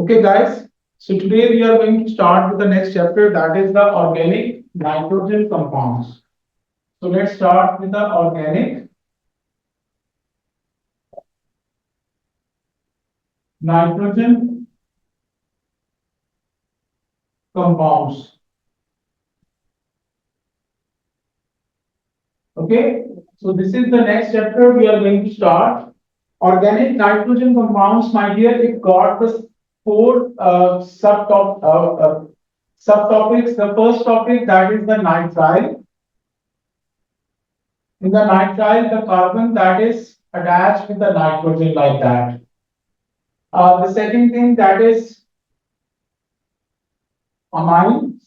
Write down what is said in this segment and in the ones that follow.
Okay, guys. So today we are going to start with the next chapter, that is the organic nitrogen compounds. So let's start with the organic nitrogen compounds. Okay. So this is the next chapter we are going to start. Organic nitrogen compounds, my dear, it got the four subtopics. The first topic, that is the nitrile. In the nitrile, the carbon that is attached with the nitrogen like that. The second thing, that is amine.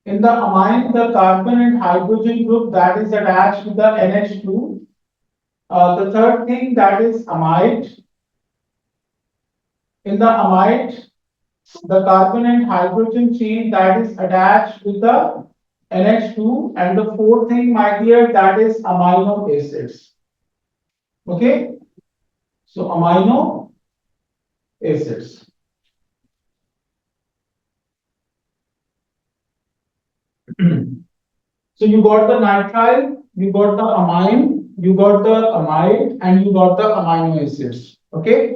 In the amine, the carbon and hydrogen group that is attached with the NH2. The third thing, that is amide. In the amide, the carbon and hydrogen chain that is attached with the NH2. And the fourth thing, my dear, that is amino acids. Okay. So amino acids. So you got the nitrile, you got the amine, you got the amide, and you got the amino acids. Okay.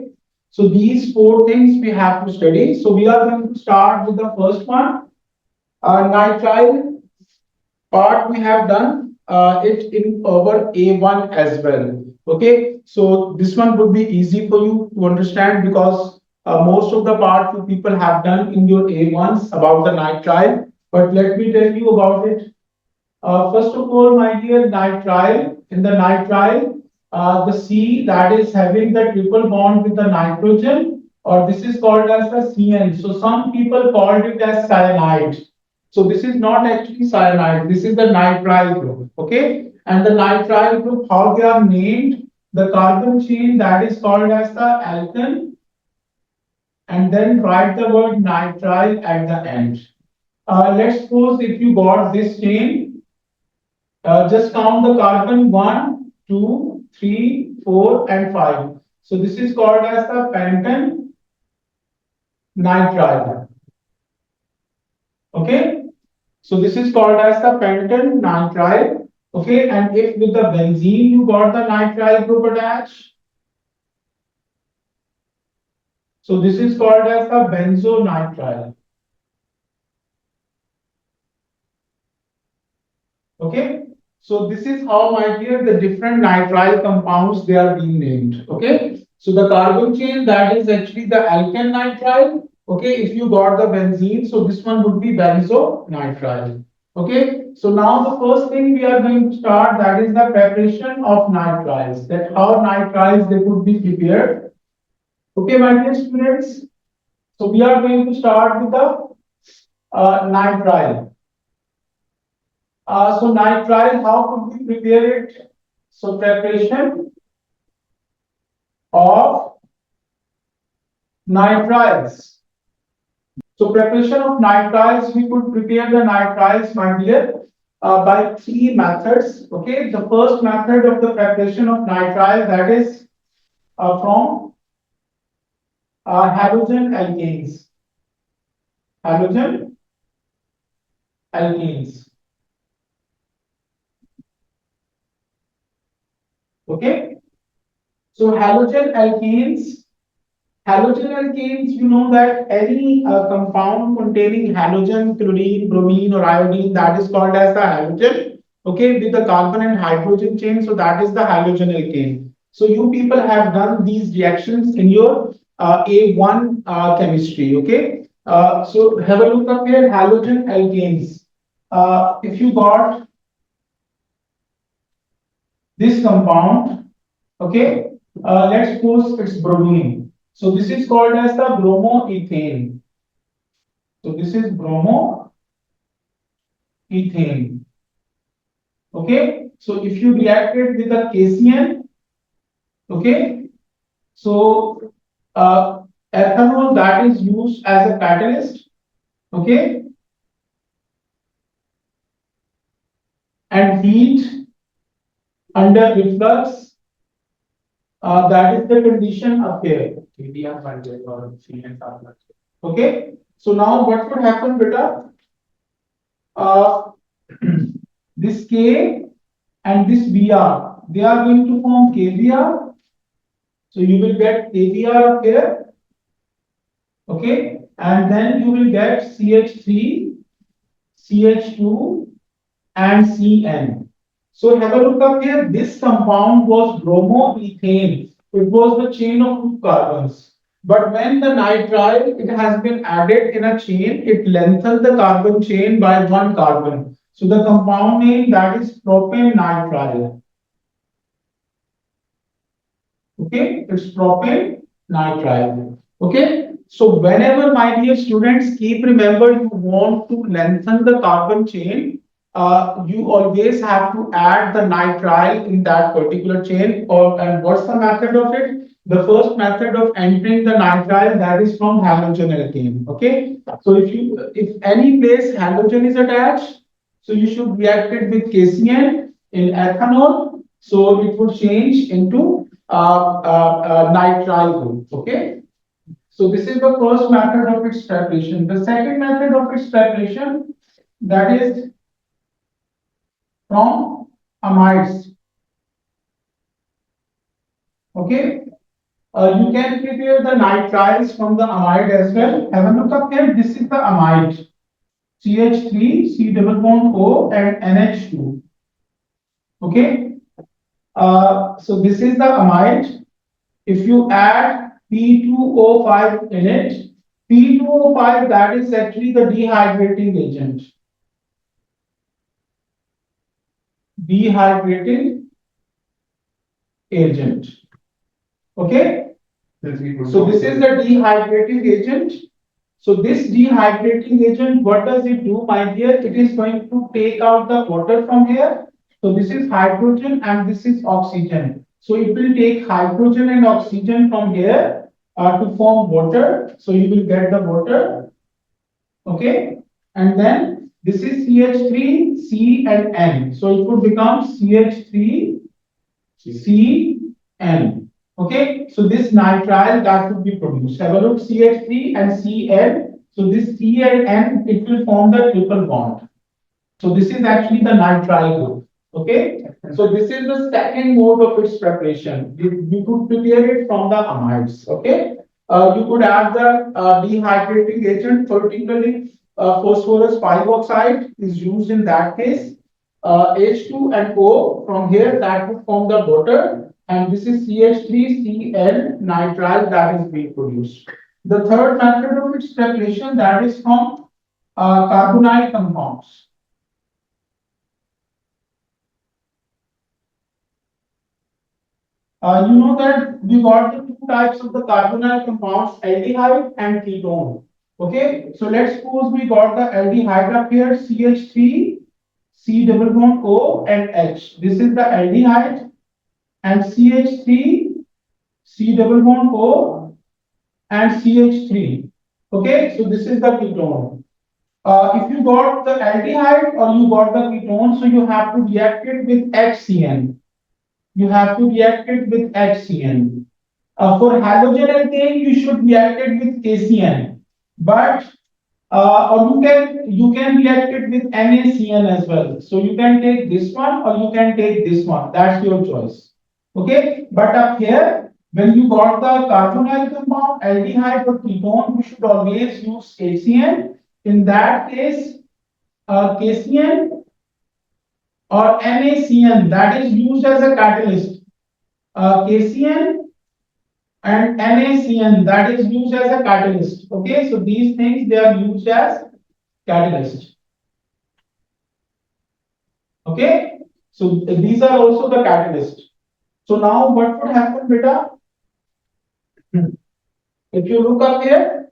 So these four things we have to study. So we are going to start with the first one. Nitrile part we have done it in our A1 as well. Okay. So this one would be easy for you to understand because most of the part you people have done in your A1s about the nitrile. But let me tell you about it. First of all, my dear, nitrile. In the nitrile, the C that is having the triple bond with the nitrogen, or this is called as the CN. So some people called it as cyanide. So this is not actually cyanide. This is the nitrile group. Okay, and the nitrile group, how they are named? The carbon chain that is called as the alkane, and then write the word nitrile at the end. Let's suppose if you got this chain. Just count the carbon 1, 2, 3, 4, and 5. So this is called as the pentane nitrile. Okay. So this is called as the pentane nitrile. Okay. And if with the benzene you got the nitrile group attached. So this is called as the benzonitrile. Okay. So this is how, my dear, the different nitrile compounds they are being named. Okay. So the carbon chain that is actually the alkane nitrile. Okay. If you got the benzene, so this one would be benzonitrile. Okay. So now the first thing we are going to start, that is the preparation of nitriles. That how nitriles they could be prepared. Okay, my dear students. So we are going to start with the nitrile. So nitrile, how could we prepare it? So preparation of nitriles. So preparation of nitriles, we could prepare the nitriles, my dear, by three methods. Okay, the first method of the preparation of nitrile, that is from halogen alkanes. Halogen alkanes. Okay, so halogen alkanes. Halogen alkanes, you know that any compound containing halogen, chlorine, bromine, or iodine, that is called as the halogen. Okay, with the carbon and hydrogen chain, so that is the halogen alkane. So you people have done these reactions in your A1 chemistry. Okay, so have a look up here, halogen alkanes. If you got this compound, okay, let's suppose it's bromine. So this is called as the bromoethane. So this is bromoethane. Okay. So if you react it with the KCN, okay. So ethanol that is used as a catalyst, okay, and heat under reflux That is the condition up here. KDR by J or CN are not. Okay. So now what would happen, beta? Uh, this K and this Br, they are going to form KBr. So you will get KBr up here. Okay. And then you will get CH3, CH2, and Cn. So have a look up here. This compound was bromoethane. It was the chain of two carbons. But when the nitrile it has been added in a chain, it lengthens the carbon chain by one carbon. So the compound name that is propane nitrile. Okay, it's propane nitrile. Okay, so whenever my dear students keep remember you want to lengthen the carbon chain, you always have to add the nitrile in that particular chain. Or and what's the method of it? The first method of entering the nitrile that is from halogen alkane. Okay, so if any place halogen is attached, so you should react it with KCN in ethanol, so it would change into nitrile group. Okay, so this is the first method of its preparation. The second method of its preparation that is from amides. Okay, you can prepare the nitriles from the amide as well. Have a look up here. This is the amide. CH3, C double bond O, and NH2. Okay, so this is the amide. If you add P2O5 in it, P2O5 that is actually the dehydrating agent. Dehydrating agent. Okay. So this is the dehydrating agent. So this dehydrating agent, what does it do, my dear? It is going to take out the water from here. So this is hydrogen and this is oxygen. So it will take hydrogen and oxygen from here to form water. So you will get the water. Okay. And then this is CH3, C and N. So it would become CH3, Cn. Okay, so this nitrile that would be produced. Have a look, CH3 and Cn. So this C and N, it will form the triple bond. So this is actually the nitrile group. Okay, so this is the second mode of its preparation. You could prepare it from the amides. Okay, you could add the dehydrating agent, particularly phosphorus 5 oxide is used in that case. H2 and O from here that would form the water, and this is CH3Cl nitrile that is being produced. The third method of its preparation that is from carbonyl compounds. You know that we got the two types of the carbonyl compounds, aldehyde and ketone. Okay, so let's suppose we got the aldehyde up here, CH3, C double bond O and H. This is the aldehyde, and CH3, C double bond O and CH3. Okay, so this is the ketone. If you got the aldehyde or you got the ketone, so you have to react it with HCN. You have to react it with HCN. For halogen alkane, you should react it with KCN. But or you can react it with NaCN as well. So you can take this one or you can take this one. That's your choice. Okay. But up here, when you got the carbonyl compound, aldehyde or ketone, you should always use KCN. In that case, KCN or NaCN that is used as a catalyst. KCN and NaCN that is used as a catalyst. Okay, so these things they are used as catalyst. Okay, so these are also the catalyst. So now what would happen, beta? If you look up here,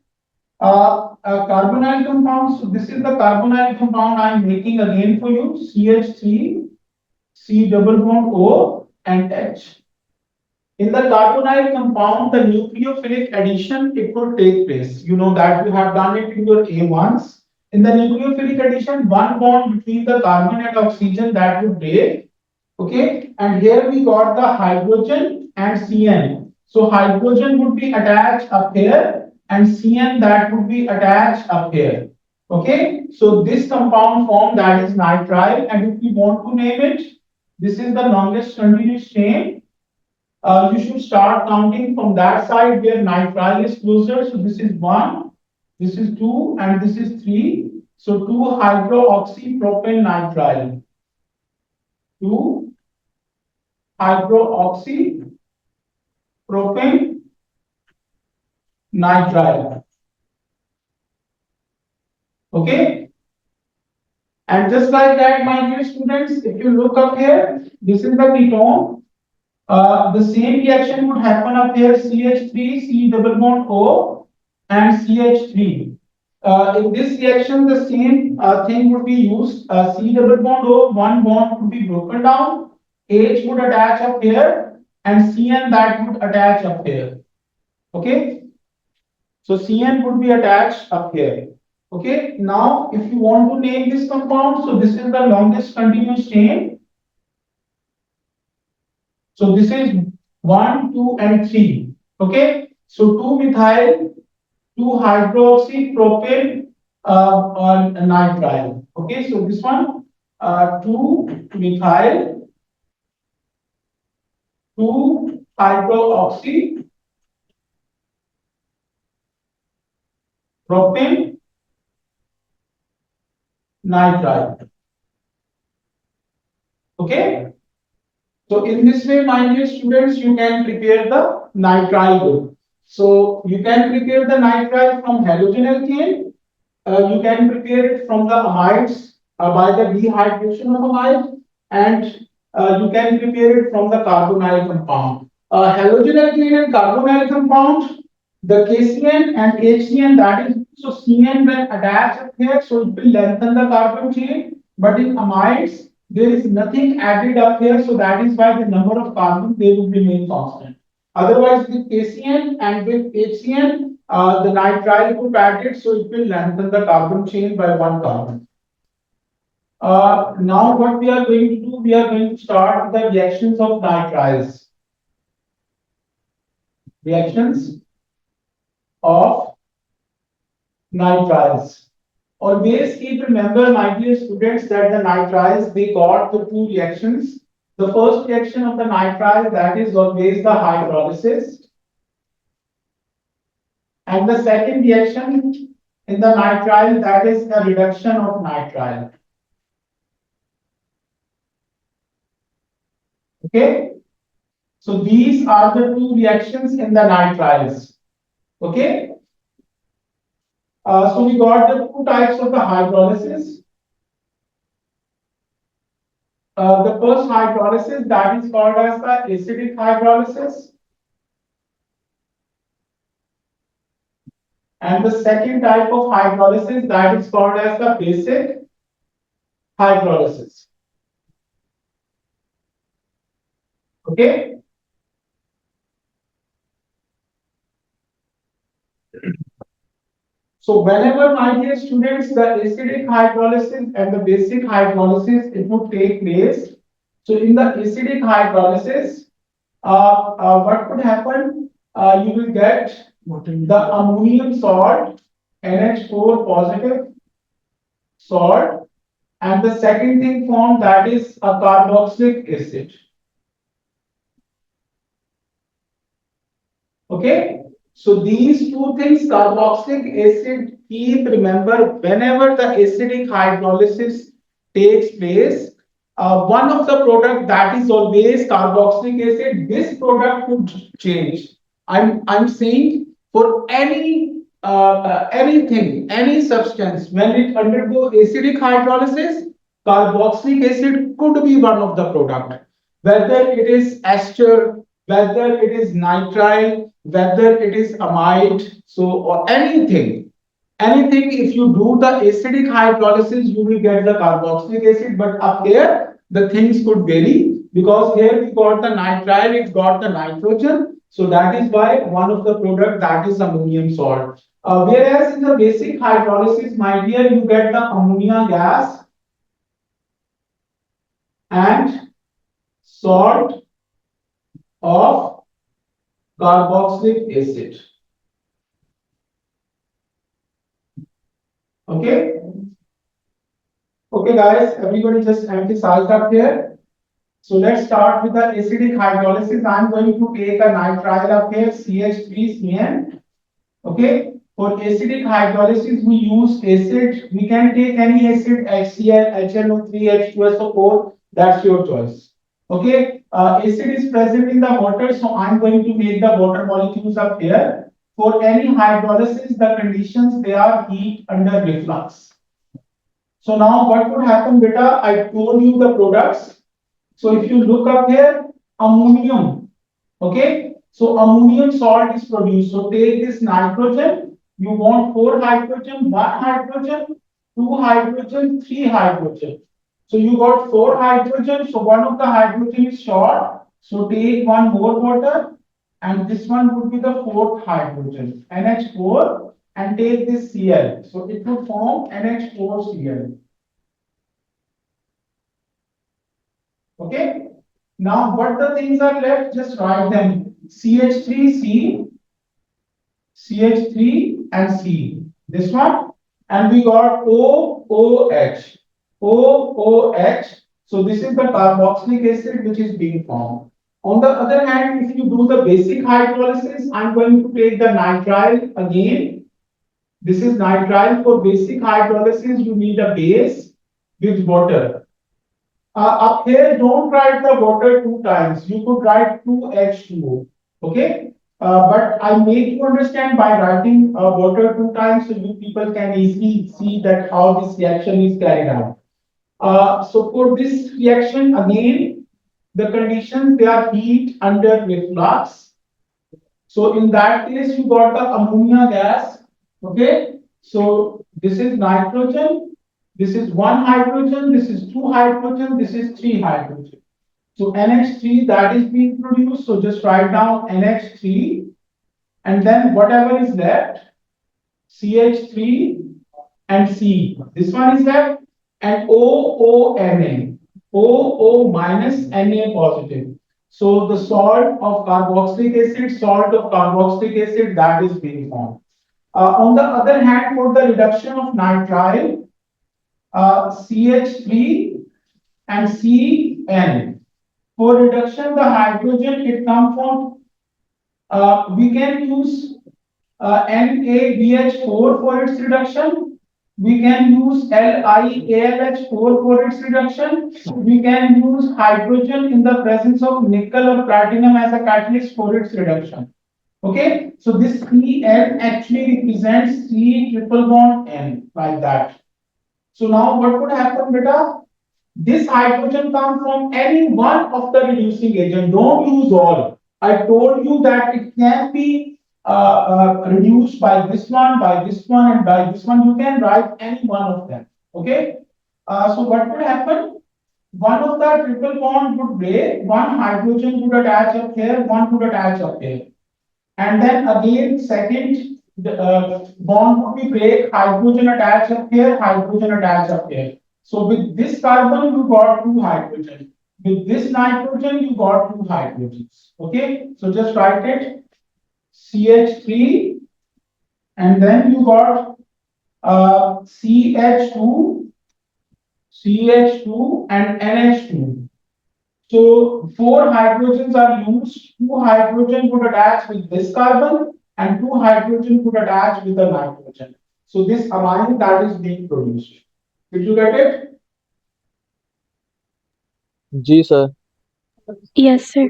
carbonyl compound. So this is the carbonyl compound I am making again for you. CH3, C double bond O and H. In the carbonyl compound, the nucleophilic addition it will take place. You know that you have done it in your A1s. In the nucleophilic addition, one bond between the carbon and oxygen that would break. Okay, and here we got the hydrogen and Cn. So hydrogen would be attached up here and Cn that would be attached up here. Okay, so this compound form that is nitrile, and if we want to name it, this is the longest continuous chain. You should start counting from that side where nitrile is closer. So this is one, this is two, and this is three. So 2-hydroxypropane nitrile. 2-hydroxypropane nitrile. Okay. And just like that, my dear students, if you look up here, this is the ketone. The same reaction would happen up here, CH3, C double bond O, and CH3. In this reaction, the same thing would be used. C double bond O, one bond would be broken down. H would attach up here, and Cn that would attach up here. Okay. So Cn would be attached up here. Okay. Now, if you want to name this compound, so this is the longest continuous chain. So this is 1, 2, and 3. Okay. So 2-methyl, 2-hydroxypropane nitrile. Okay. So this one, 2-methyl, 2-hydroxypropane nitrile. Okay. So in this way, my dear students, you can prepare the nitrile group. So you can prepare the nitrile from halogen alkane. You can prepare it from the amides by the dehydration of amide, and you can prepare it from the carbonyl compound. Halogen alkane and carbonyl compound, the KCN and HCN, that is, so CN when attached up here, so it will lengthen the carbon chain, but in amides, there is nothing added up here, so that is why the number of carbons they will remain constant. Otherwise, with KCN and with HCN, the nitrile group added, so it will lengthen the carbon chain by one carbon. Now, what we are going to do, we are going to start the reactions of nitriles. Reactions of nitriles. Always keep remember, my dear students, that the nitriles, they got the two reactions. The first reaction of the nitrile, that is always the hydrolysis. And the second reaction in the nitrile, that is the reduction of nitrile. Okay. So these are the two reactions in the nitriles. Okay. So we got the two types of the hydrolysis. The first hydrolysis, that is called as the acidic hydrolysis. And the second type of hydrolysis, that is called as the basic hydrolysis. Okay. So whenever, my dear students, the acidic hydrolysis and the basic hydrolysis, it would take place. So in the acidic hydrolysis, what would happen? You will get the ammonium salt, NH4 positive salt, and the second thing formed, that is a carboxylic acid. Okay. So these two things, carboxylic acid, keep remember, whenever the acidic hydrolysis takes place, one of the product, that is always carboxylic acid, this product would change. I'm saying for anything, any substance, when it undergo acidic hydrolysis, carboxylic acid could be one of the product. Whether it is ester, whether it is nitrile, whether it is amide, so or anything, if you do the acidic hydrolysis, you will get the carboxylic acid. But up here, the things could vary because here we got the nitrile, it got the nitrogen. So that is why one of the product, that is ammonium salt. Whereas in the basic hydrolysis, my dear, you get the ammonia gas and salt of carboxylic acid. Okay. Okay, guys, everybody just emphasize up here. So let's start with the acidic hydrolysis. I'm going to take a nitrile up here, CH3CN. Okay. For acidic hydrolysis, we use acid. We can take any acid, HCl, HNO3, H2SO4. That's your choice. Okay. Acid is present in the water, so I'm going to make the water molecules up here. For any hydrolysis, the conditions they are heat under reflux. So now what would happen, beta? I told you the products. So if you look up here, ammonium. Okay. So ammonium salt is produced. So take this nitrogen. You want four hydrogen, one hydrogen, two hydrogen, three hydrogen. So you got four hydrogen. So one of the hydrogen is short. So take one more water, and this one would be the fourth hydrogen, NH4, and take this Cl. So it would form NH4Cl. Okay. Now, what the things are left? Just write them. CH3C, CH3 and C. This one. And we got OOH. OOH. So this is the carboxylic acid which is being formed. On the other hand, if you do the basic hydrolysis, I'm going to take the nitrile again. This is nitrile. For basic hydrolysis, you need a base with water. Up here, don't write the water two times. You could write 2H2O. Okay. But I make you understand by writing water two times so you people can easily see that how this reaction is carried out. So for this reaction, again, the conditions they are heat under reflux. So in that case, you got the ammonia gas. Okay. So this is nitrogen. This is one hydrogen. This is two hydrogen. This is three hydrogen. So NH3 that is being produced. So just write down NH3, and then whatever is left, CH3 and C. This one is left, and OONA. OO minus Na positive. So the salt of carboxylic acid, salt of carboxylic acid that is being formed. On the other hand, for the reduction of nitrile, CH3 and CN. For reduction, the hydrogen it comes from, we can use NaBH4 for its reduction. We can use LiAlH4 for its reduction. We can use hydrogen in the presence of nickel or platinum as a catalyst for its reduction. Okay, so this En actually represents C triple bond N like that. So now what would happen, beta? This hydrogen comes from any one of the reducing agent. Don't use all. I told you that it can be reduced by this one, and by this one. You can write any one of them. Okay. So what would happen? One of the triple bond would break. One hydrogen would attach up here. One would attach up here. And then again, second bond would be break. Hydrogen attach up here. Hydrogen attach up here. So with this carbon, you got two hydrogen. With this nitrogen, you got two hydrogens. Okay. So just write it. CH3, and then you got CH2, CH2, and NH2. So four hydrogens are used. Two hydrogen would attach with this carbon, and two hydrogen would attach with the nitrogen. So this amine that is being produced. Did you get it? जी sir. Yes, sir.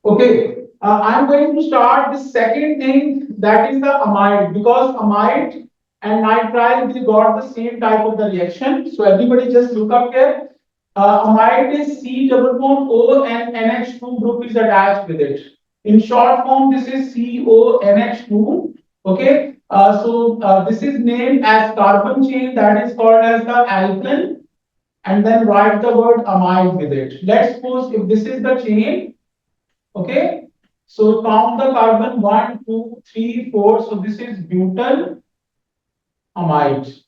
Okay. I'm going to start the second thing that is the amide, because amide and nitrile they got the same type of the reaction. So everybody just look up here. Amide is C double bond O and NH2 group is attached with it. In short form, this is CONH2. Okay. This is named as carbon chain that is called as the alkane, and then write the word amide with it. Let's suppose if this is the chain. Okay. So count the carbon 1, 2, 3, 4. So this is butyl amide.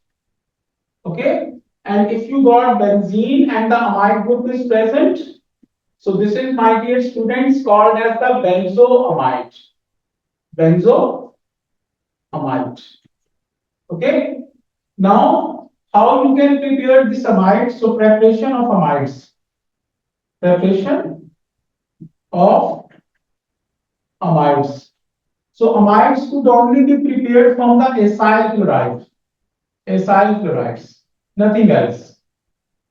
Okay. And if you got benzene and the amide group is present, So this is, my dear students, called as the benzoamide. Benzoamide. Okay. Now, how you can prepare this amide? So preparation of amides. Preparation of amides. So amides could only be prepared from the acyl chloride. Acyl chlorides. Nothing else.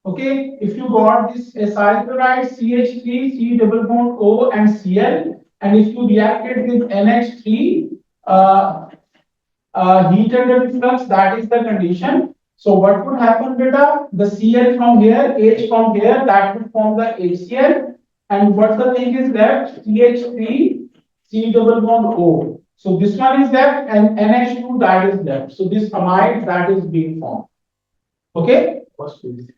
Okay, if you got this acyl chloride CH3, C double bond O and Cl, and if you react it with NH3, uh, heat under reflux, that is the condition. So what would happen, beta? The Cl from here, H from here, that would form the HCl, and what the thing is left? CH3, C double bond O. So this one is left, and NH2 that is left. So this amide that is being formed. Okay. First, please.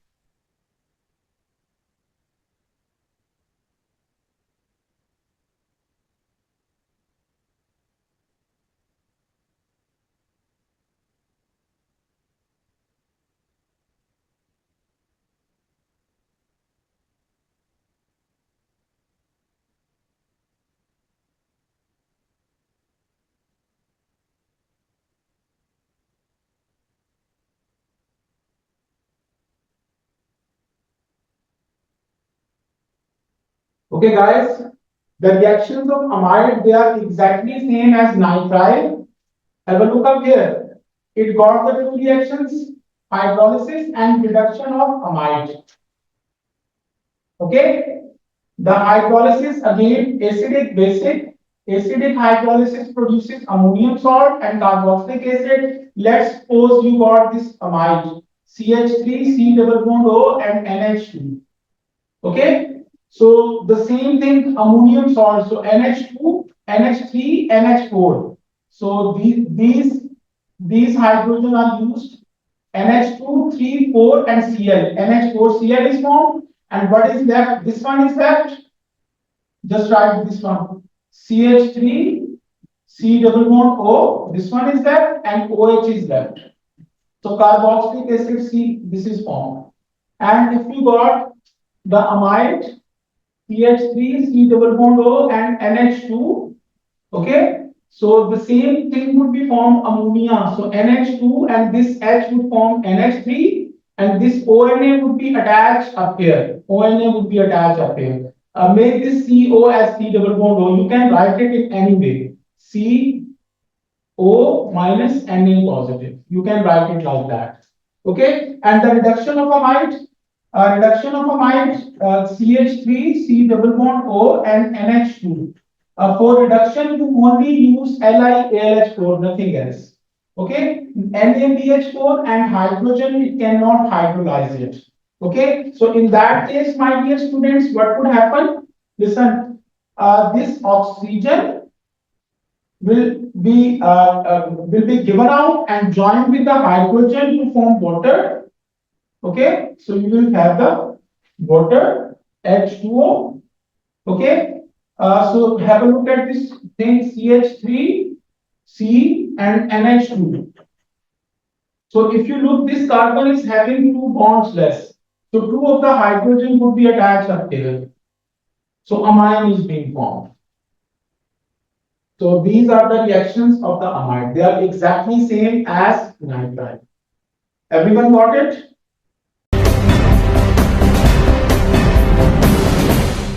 Okay, guys, the reactions of amide, they are exactly same as nitrile. Have a look up here. It got the two reactions, hydrolysis and reduction of amide. Okay, the hydrolysis again acidic basic. Acidic hydrolysis produces ammonium salt and carboxylic acid. Let's suppose you got this amide CH3, C double bond O and NH2. Okay, so the same thing, ammonium salt. So NH2, NH3, NH4. So these hydrogen are used. NH2, 3, 4, and Cl. NH4, Cl is formed. And what is left? This one is left. Just write this one. CH3, C double bond O. This one is left, and OH is left. So carboxylic acid C, this is formed. And if you got the amide CH3, C double bond O, and NH2. Okay. So the same thing would be formed ammonia. So NH2 and this H would form NH3, and this ONA would be attached up here. ONA would be attached up here. Make this CO as C double bond O. You can write it in any way. CO minus Na positive. You can write it like that. Okay. And the reduction of amide, CH3, C double bond O, and NH2. For reduction, you only use LiAlH4, nothing else. Okay, NaBH4 and hydrogen, it cannot hydrolyze it. Okay, so in that case, my dear students, what would happen? Listen, this oxygen will be given out and joined with the hydrogen to form water. Okay, so you will have the water H2O. Okay, so have a look at this thing CH3, C, and NH2. So if you look, this carbon is having two bonds less. So two of the hydrogen would be attached up here. So amine is being formed. So these are the reactions of the amide. They are exactly same as nitrile. Everyone got it?